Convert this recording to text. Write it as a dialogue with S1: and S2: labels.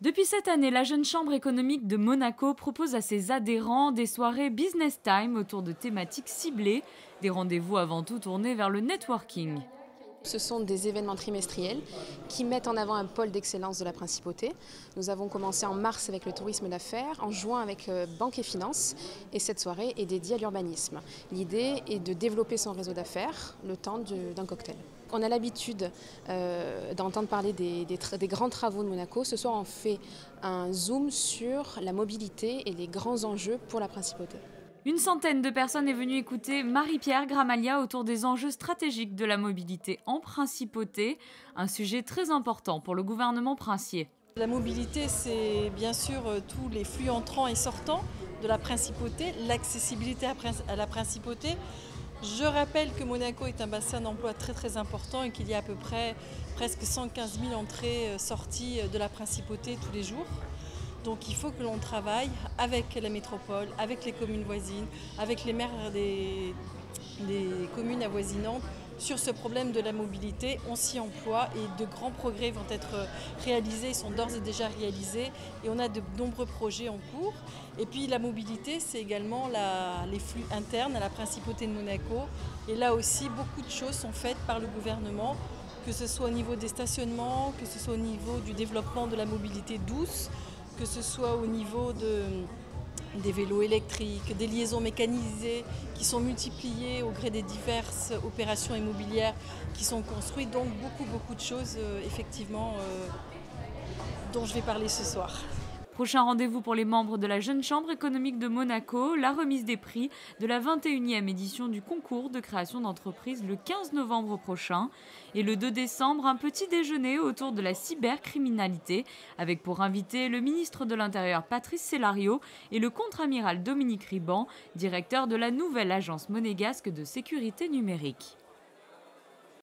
S1: Depuis cette année, la Jeune Chambre économique de Monaco propose à ses adhérents des soirées business time autour de thématiques ciblées, des rendez-vous avant tout tournés vers le networking.
S2: Ce sont des événements trimestriels qui mettent en avant un pôle d'excellence de la principauté. Nous avons commencé en mars avec le tourisme d'affaires, en juin avec Banque et Finances, et cette soirée est dédiée à l'urbanisme. L'idée est de développer son réseau d'affaires le temps d'un cocktail. On a l'habitude d'entendre parler des grands travaux de Monaco. Ce soir, on fait un zoom sur la mobilité et les grands enjeux pour la principauté.
S1: Une centaine de personnes est venue écouter Marie-Pierre Gramalia autour des enjeux stratégiques de la mobilité en principauté, un sujet très important pour le gouvernement princier.
S3: La mobilité, c'est bien sûr tous les flux entrants et sortants de la principauté, l'accessibilité à la principauté. Je rappelle que Monaco est un bassin d'emploi très important et qu'il y a à peu près presque 115 000 entrées-sorties de la principauté tous les jours. Donc il faut que l'on travaille avec la métropole, avec les communes voisines, avec les maires des communes avoisinantes sur ce problème de la mobilité. On s'y emploie et de grands progrès vont être réalisés, sont d'ores et déjà réalisés et on a de nombreux projets en cours. Et puis la mobilité, c'est également les flux internes à la principauté de Monaco. Et là aussi, beaucoup de choses sont faites par le gouvernement, que ce soit au niveau des stationnements, que ce soit au niveau du développement de la mobilité douce, que ce soit au niveau des vélos électriques, des liaisons mécanisées qui sont multipliées au gré des diverses opérations immobilières qui sont construites. Donc beaucoup de choses effectivement dont je vais parler ce soir.
S1: Prochain rendez-vous pour les membres de la Jeune Chambre économique de Monaco, la remise des prix de la 21e édition du concours de création d'entreprise le 15 novembre prochain. Et le 2 décembre, un petit déjeuner autour de la cybercriminalité, avec pour invité le ministre de l'Intérieur Patrice Célario et le contre-amiral Dominique Riban, directeur de la nouvelle agence monégasque de sécurité numérique.